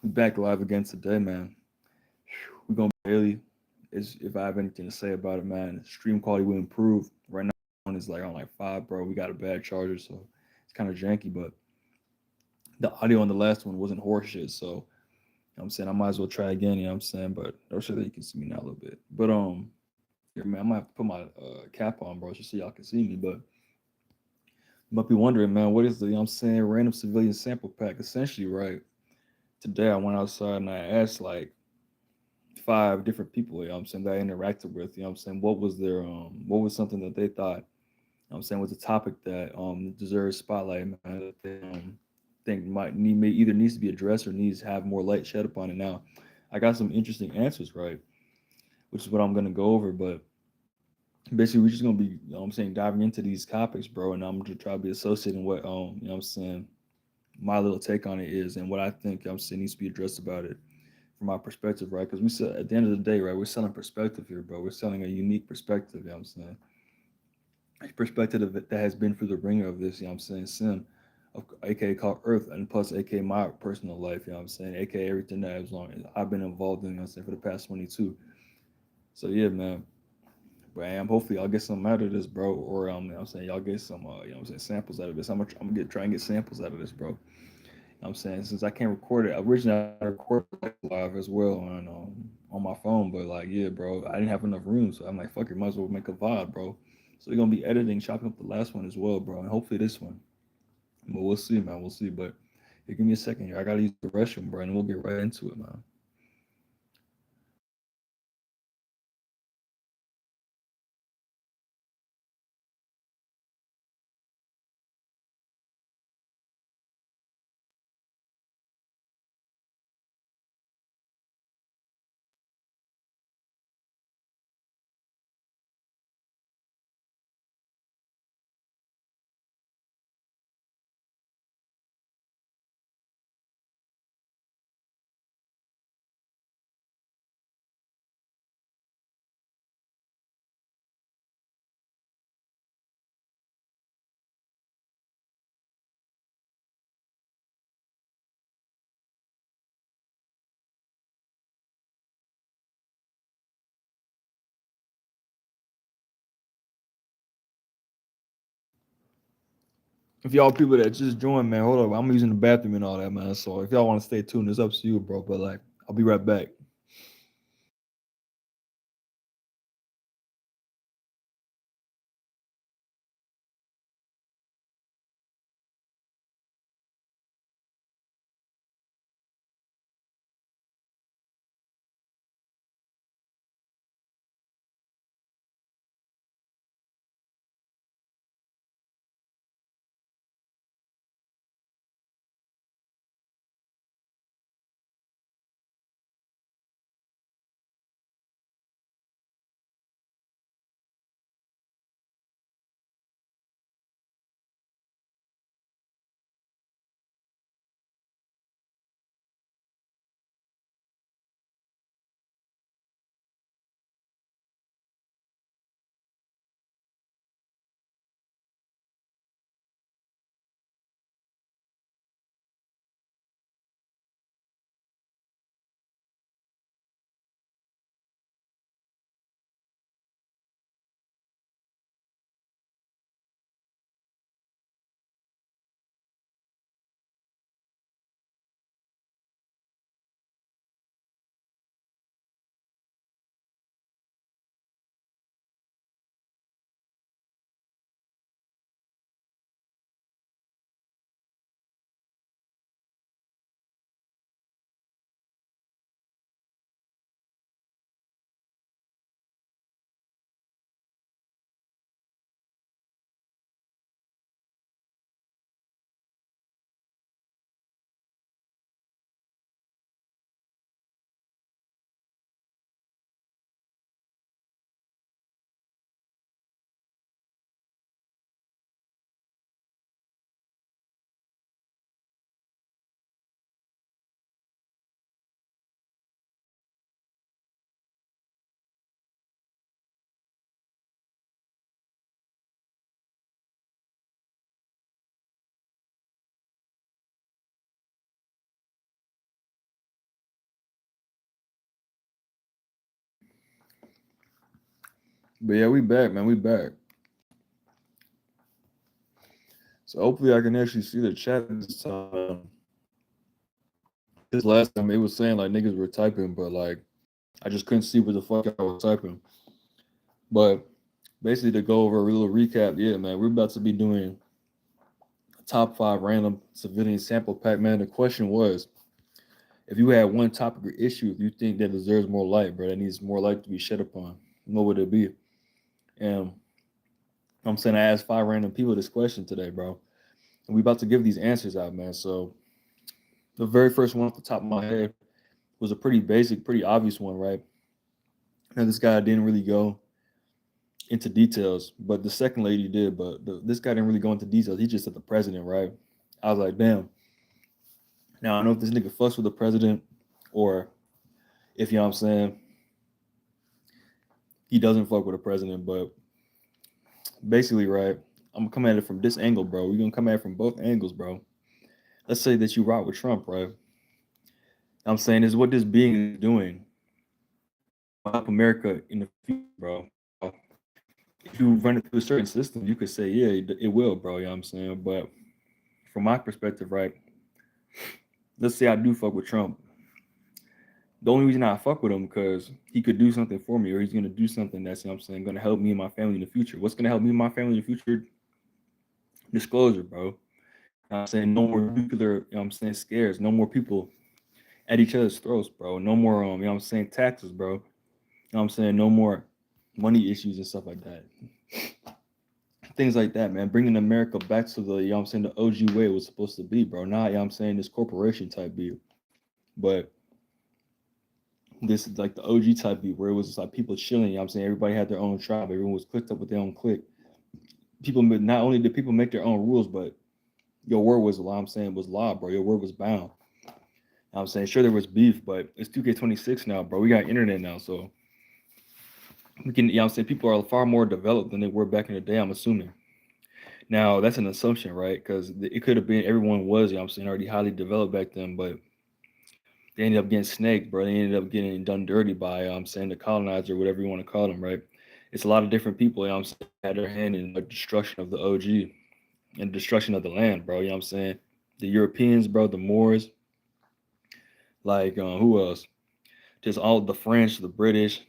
We back live again today, man. We're gonna barely is if I have anything to say about it, man. Stream quality will improve. Right now it's like on like five, bro. We got a bad charger, so it's kind of janky, but the audio on the last one wasn't horseshit, so you know what I'm saying I might as well try again, you know what I'm saying? But I'll show that you can see me now a little bit. But here man, I might have to put my cap on, bro, just so y'all can see me. But you might be wondering, man, what is the, you know what I'm saying, random civilian sample pack? Essentially, right? Today I went outside and I asked like five different people, you know what I'm saying, that I interacted with, you know what I'm saying, what was something that they thought, you know what I'm saying, was a topic that deserves spotlight, man, that they think may either needs to be addressed or needs to have more light shed upon it. Now, I got some interesting answers, right? Which is what I'm gonna go over, but basically we're just gonna be, you know what I'm saying, diving into these topics, bro, and I'm gonna try to be associating what you know what I'm saying, my little take on it is and what I think, you know what I'm saying, needs to be addressed about it from my perspective, right? Because we sell at the end of the day, right? We're selling perspective here, bro. We're selling a unique perspective, you know what I'm saying? A perspective that has been through the ringer of this, you know what I'm saying, sin, of, aka called Earth, and plus aka my personal life, you know what I'm saying, aka everything that I've been involved in, you know what I'm saying, for the past 22. So yeah, man. But hopefully y'all get something out of this, bro. Or you know what I'm saying, y'all get some you know what I'm saying, samples out of this. I'm gonna try and get samples out of this, bro. You know what I'm saying, since I can't record it, originally I recorded live as well on my phone, but like yeah, bro, I didn't have enough room, so I'm like, fuck it, might as well make a VOD, bro. So we're gonna be editing, chopping up the last one as well, bro, and hopefully this one. But we'll see, man. We'll see. But here, give me a second here. I gotta use the restroom, bro, and we'll get right into it, man. If y'all people that just joined, man, hold up. I'm using the bathroom and all that, man. So if y'all want to stay tuned, it's up to you, bro. But like, I'll be right back. But yeah, we back, man. We back. So hopefully I can actually see the chat this time. This last time it was saying like niggas were typing, but like I just couldn't see what the fuck I was typing. But basically to go over a little recap, yeah, man, we're about to be doing top 5 random civilian sample pack, man. The question was, if you had one topic or issue you think that deserves more light, bro, that needs more light to be shed upon, what would it be? And I'm saying I asked 5 random people this question today, bro. And we about to give these answers out, man. So the very first one off the top of my head was a pretty basic, pretty obvious one, right? And this guy didn't really go into details, but the second lady did. But this guy didn't really go into details. He just said the president, right? I was like, damn. Now I don't know if this nigga fucks with the president or if you know what I'm saying, he doesn't fuck with the president. But basically, right, I'm gonna come at it from this angle, bro. We're gonna come at it from both angles, bro. Let's say that you rock with Trump, right? I'm saying is what this being is doing help America in the future, bro. If you run it through a certain system, you could say, yeah, it will, bro. You know what I'm saying? But from my perspective, right, let's say I do fuck with Trump. The only reason I fuck with him because he could do something for me, or he's gonna do something that's, you know what I'm saying, gonna help me and my family in the future. What's gonna help me and my family in the future? Disclosure, bro. You know what I'm saying, no more nuclear, you know what I'm saying, scares, no more people at each other's throats, bro. No more you know what I'm saying, taxes, bro. You know what I'm saying? No more money issues and stuff like that. Things like that, man. Bringing America back to the, you know what I'm saying, the OG way it was supposed to be, bro. Not, you know what I'm saying, this corporation type beat. But this is like the OG type beat where it was just like people chilling, you know what I'm saying? Everybody had their own tribe. Everyone was clicked up with their own clique. People, not only did people make their own rules, but your word was, you know what I'm saying, was law, bro. Your word was bound. You know what I'm saying, sure, there was beef, but it's 2K26 now, bro. We got internet now, so we can, you know what I'm saying, people are far more developed than they were back in the day, I'm assuming. Now, that's an assumption, right? Because it could have been everyone was, you know what I'm saying, already highly developed back then, but they ended up getting snaked, bro. They ended up getting done dirty by, you know what I'm saying, the colonizer, whatever you want to call them, right? It's a lot of different people, you know what I'm saying, had their hand in the destruction of the OG and destruction of the land, bro. You know what I'm saying? The Europeans, bro, the Moors, like who else? Just all the French, the British.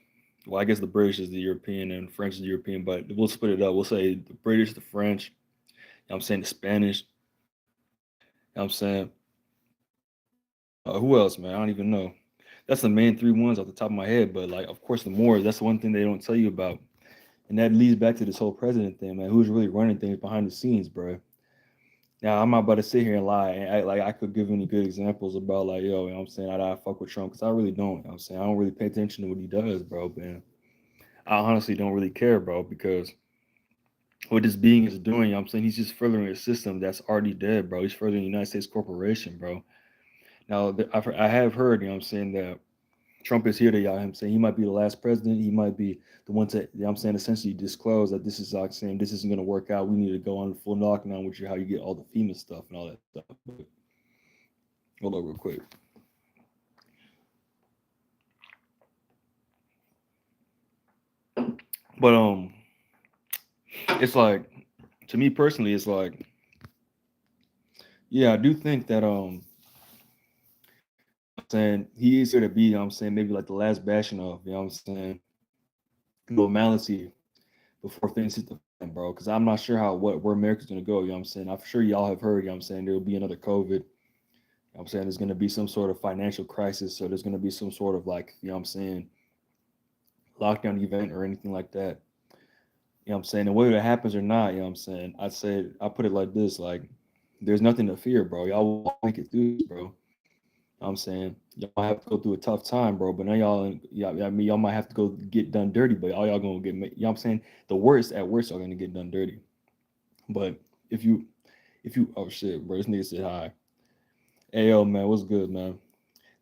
Well, I guess the British is the European and French is the European, but we'll split it up. We'll say the British, the French, you know what I'm saying, the Spanish, you know what I'm saying. Who else, man? I don't even know. That's the main 3 ones off the top of my head, but like, of course, the Moors. That's the one thing they don't tell you about, and that leads back to this whole president thing, man. Who's really running things behind the scenes, bro? Now, I'm not about to sit here and lie. And I could give any good examples about like, yo, you know what I'm saying, I fuck with Trump because I really don't. You know what I'm saying, I don't really pay attention to what he does, bro. Man, I honestly don't really care, bro, because what this being is doing, you know what I'm saying, he's just furthering a system that's already dead, bro. He's furthering the United States corporation, bro. Now, I have heard, you know what I'm saying, that Trump is here to, you know what I'm saying, he might be the last president. He might be the one to, you know what I'm saying, essentially disclose that this is like saying this isn't going to work out. We need to go on the full lockdown, which is how you get all the FEMA stuff and all that stuff. But hold on real quick. But it's like, to me personally, it's like, yeah, I do think that saying he is here to be, you know what I'm saying, maybe like the last bastion of, you know what I'm saying, normality before things hit the fan, bro. Because I'm not sure how what where America's gonna go, you know what I'm saying. I'm sure y'all have heard, you know what I'm saying, there will be another COVID. You know what I'm saying there's gonna be some sort of financial crisis, so there's gonna be some sort of like, you know what I'm saying, lockdown event or anything like that. You know what I'm saying? And whether that happens or not, you know what I'm saying, I put it like this, like there's nothing to fear, bro. Y'all will make it through this, bro. You know what I'm saying, y'all have to go through a tough time, bro. But now I mean, y'all might have to go get done dirty, but all y'all gonna get, you know what I'm saying? The worst at worst are gonna get done dirty. But if you, oh shit, bro, this nigga said hi. Hey, yo, man, what's good, man?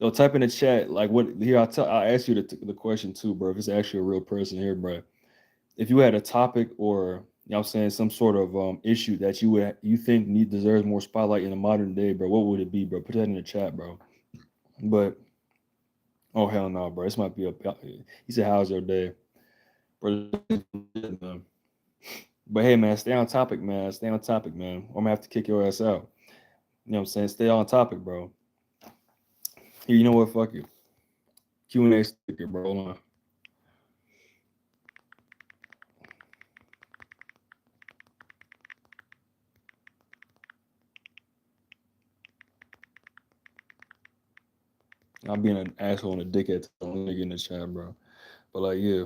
Yo, type in the chat, like what, here, I'll ask you the question too, bro. If it's actually a real person here, bro. If you had a topic or, you know what I'm saying, some sort of issue that you think deserves more spotlight in the modern day, bro, what would it be, bro? Put that in the chat, bro. But oh hell no, bro. This might be a, he said, how's your day? Bro, man. But hey, man, stay on topic, man. Stay on topic, man. Or I'm gonna have to kick your ass out. You know what I'm saying? Stay on topic, bro. Here, you know what? Fuck you. Q&A sticker, bro. Hold on. I'm being an asshole and a dickhead to the nigga in the chat, bro. But like, yeah.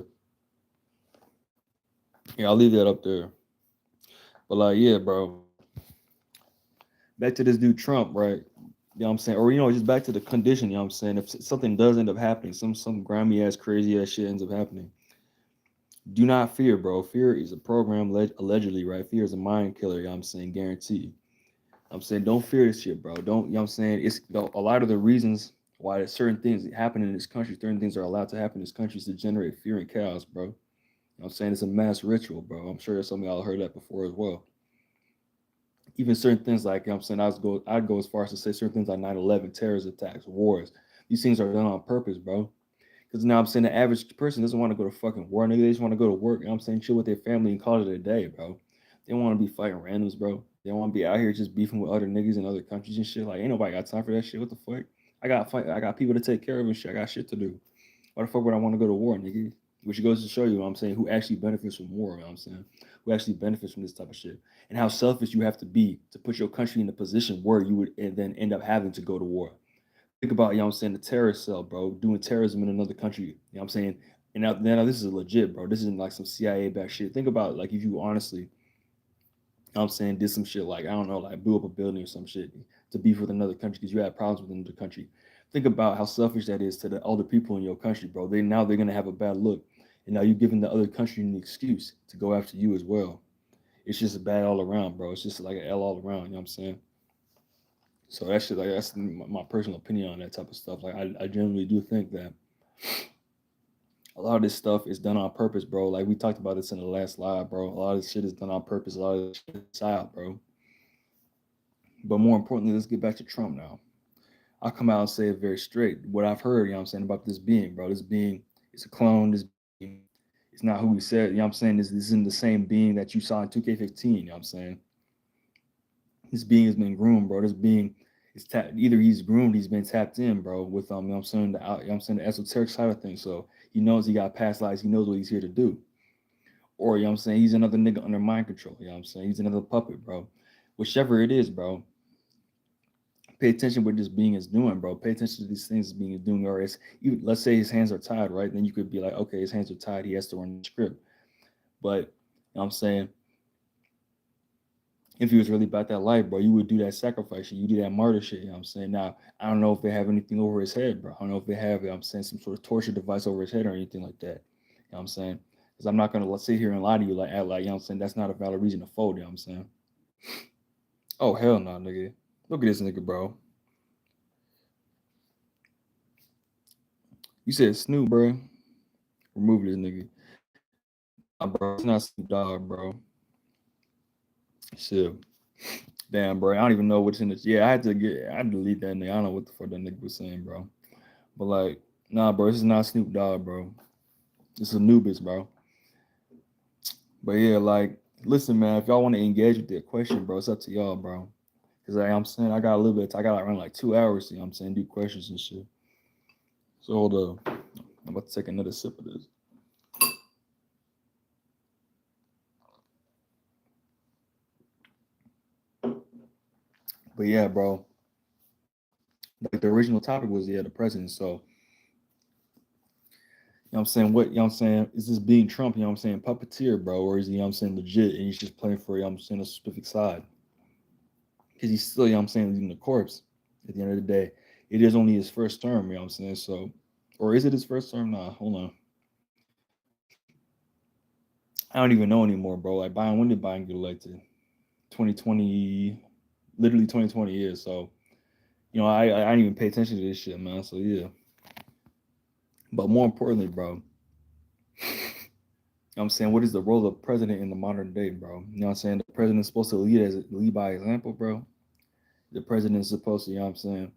Yeah, I'll leave that up there. But like, yeah, bro. Back to this dude Trump, right? You know what I'm saying? Or just back to the condition, you know what I'm saying? If something does end up happening, some grimy ass, crazy ass shit ends up happening. Do not fear, bro. Fear is a program allegedly, right? Fear is a mind killer, you know what I'm saying? Guaranteed. I'm saying don't fear this shit, bro. Don't, you know what I'm saying? It's a lot of the reasons why certain things happen in this country, certain things are allowed to happen in this country is to generate fear and chaos, bro. You know what I'm saying? It's a mass ritual, bro. I'm sure there's some of y'all heard that before as well. Even certain things like, you know what I'm saying, I'd go as far as to say certain things like 9/11, terrorist attacks, wars. These things are done on purpose, bro. Because now I'm saying the average person doesn't want to go to fucking war, nigga. They just want to go to work. You know what I'm saying? Chill with their family and call it a day, bro. They don't want to be fighting randoms, bro. They don't want to be out here just beefing with other niggas in other countries and shit. Like, ain't nobody got time for that shit. What the fuck? I got people to take care of and shit. I got shit to do. Why the fuck would I want to go to war, nigga? Which goes to show you, what I'm saying, who actually benefits from war, you know what I'm saying? Who actually benefits from this type of shit. And how selfish you have to be to put your country in a position where you would and then end up having to go to war. Think about, you know what I'm saying, the terrorist cell, bro, doing terrorism in another country. You know what I'm saying? And now this is legit, bro. This isn't like some CIA back shit. Think about like if you honestly, you know what I'm saying, did some shit like, I don't know, like blew up a building or some shit to beef with another country because you had problems with another country. Think about how selfish that is to the other people in your country, bro. They're gonna have a bad look. And now you're giving the other country an excuse to go after you as well. It's just a bad all around, bro. It's just like an L all around, you know what I'm saying? So that shit, like that's my personal opinion on that type of stuff. Like I generally do think that a lot of this stuff is done on purpose, bro. Like we talked about this in the last live, bro. A lot of this shit is done on purpose. A lot of this shit is out, bro. But more importantly, let's get back to Trump now. I'll come out and say it very straight. What I've heard, you know what I'm saying, about this being, bro. This being is a clone. This being is not who he said. You know what I'm saying? This isn't the same being that you saw in 2K15. You know what I'm saying? This being has been groomed, bro. This being is either he's groomed, he's been tapped in, bro, with you know what I'm saying, you know what I'm saying, the esoteric side of things. So he knows he got past lives, he knows what he's here to do. Or you know what I'm saying, he's another nigga under mind control. You know what I'm saying? He's another puppet, bro. Whichever it is, bro. Pay attention what this being is doing, bro. Pay attention to these things being doing, or it's even, let's say his hands are tied, right? Then you could be like, okay, his hands are tied, he has to run the script. But you know what I'm saying, if he was really about that life, bro, you would do that sacrifice shit. You do that martyr shit. You know what I'm saying? Now, I don't know if they have anything over his head, bro. I don't know if they have, you know what I'm saying, some sort of torture device over his head or anything like that. You know what I'm saying? Because I'm not going to sit here and lie to you like, act like, you know what I'm saying, that's not a valid reason to fold, you know what I'm saying? Oh, hell no, nigga. Look at this nigga, bro. You said Snoop, bro. Remove this nigga. Nah, bro, it's not Snoop Dogg, bro. Shit. Damn, bro. I don't even know what's in this. Yeah, I had to delete that nigga. I don't know what the fuck that nigga was saying, bro. But like, nah, bro, this is not Snoop Dogg, bro. This is Anubis, bro. But yeah, like, listen, man, if y'all want to engage with that question, bro, it's up to y'all, bro. Cause like, I'm saying I got a little bit, I got like around like 2 hours, you know what I'm saying, do questions and shit. So hold up. I'm about to take another sip of this. But yeah, bro. Like the original topic was the president. So, you know what I'm saying? What, you know what I'm saying? Is this being Trump, you know what I'm saying, puppeteer, bro? Or is he, you know what I'm saying, legit and he's just playing for, you know what I'm saying, a specific side? Because he's still, you know what I'm saying, leading the corpse at the end of the day. It is only his first term, you know what I'm saying? So, or is it his first term? Nah, hold on. I don't even know anymore, bro. Like Biden, when did Biden get elected? 2020, literally 2020 years. So, I didn't even pay attention to this shit, man. So yeah. But more importantly, bro, I'm saying, what is the role of president in the modern day, bro? You know what I'm saying? The president's supposed to lead by example, bro. The president's supposed to, you know what I'm saying,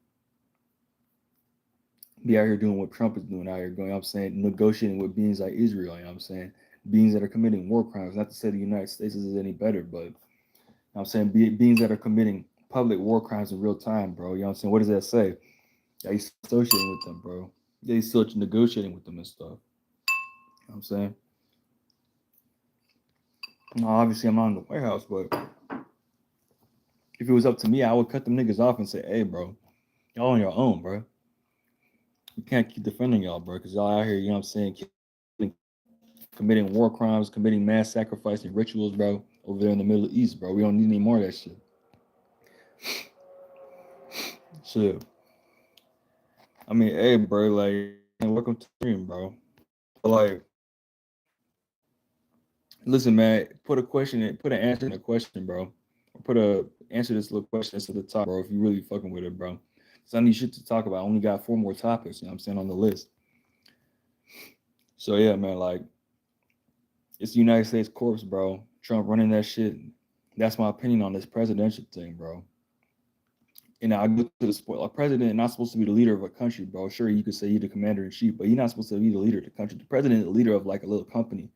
be out here doing what Trump is doing out here, going, you know what I'm saying, negotiating with beings like Israel, you know what I'm saying? beings that are committing war crimes. Not to say the United States is any better, but I'm saying beings that are committing public war crimes in real time, bro. You know what I'm saying? What does that say? Yeah, he's associating with them, bro. Yeah, he's still negotiating with them and stuff. You know what I'm saying? No, obviously, I'm not in the White House, but if it was up to me, I would cut them niggas off and say, hey, bro, y'all on your own, bro. We can't keep defending y'all, bro, because y'all out here, you know what I'm saying, committing war crimes, committing mass sacrificing rituals, bro, over there in the Middle East, bro. We don't need any more of that shit. Shit. I mean, hey, bro, like, welcome to the stream, bro. Like, listen, man, put a question in, put an answer in a question, bro. Or put a answer this little question to the top, bro, if you really fucking with it, bro. Because I need shit to talk about. I only got 4 more topics, you know what I'm saying, on the list. So yeah, man, like, it's the United States corpse, bro. Trump running that shit. That's my opinion on this presidential thing, bro. And I go to the sport. A president not supposed to be the leader of a country, bro. Sure, you could say you're the commander in chief, but you're not supposed to be the leader of the country. The president is the leader of like a little company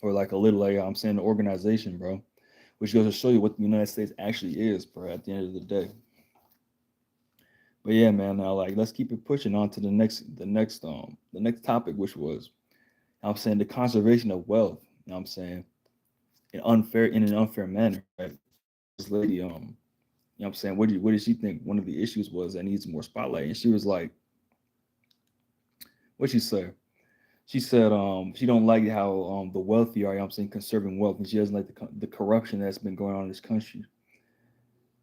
or like a little, like I'm saying, an organization, bro. Which goes to show you what the United States actually is, bro. At the end of the day. But yeah, man. Now, like, let's keep it pushing on to the next topic, which was, I'm saying, the conservation of wealth. You know what I'm saying, in an unfair manner, right? This lady, you know what I'm saying, what did she think one of the issues was that needs more spotlight? And she was like, what she say? She said she don't like how the wealthy are, you know what I'm saying, conserving wealth, and she doesn't like the corruption that's been going on in this country.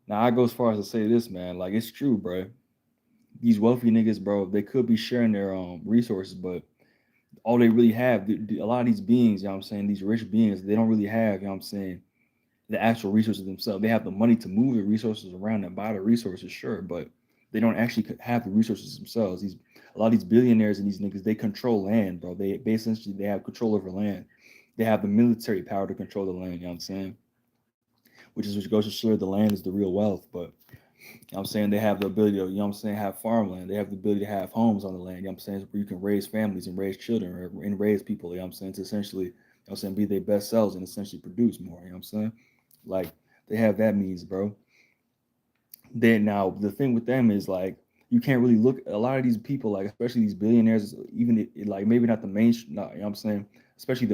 Now I go as far as to say this, man, like it's true, bro. These wealthy niggas, bro, they could be sharing their resources, but all they really have, a lot of these beings, you know what I'm saying, these rich beings, they don't really have, you know what I'm saying, the actual resources themselves. They have the money to move the resources around and buy the resources, sure, but they don't actually have the resources themselves. These A lot of these billionaires and these niggas, they control land, bro. They essentially they have control over land. They have the military power to control the land. You know what I'm saying? Which goes to show the land is the real wealth. But you know what I'm saying, they have the ability to, you know what I'm saying, have farmland. They have the ability to have homes on the land. You know what I'm saying, where you can raise families and raise children and raise people. You know what I'm saying, to essentially, you know what I'm saying, be their best selves and essentially produce more. You know what I'm saying? Like they have that means, bro. Then now the thing with them is like you can't really look a lot of these people, like especially these billionaires, even like maybe not the main, not, you know what I'm saying, especially the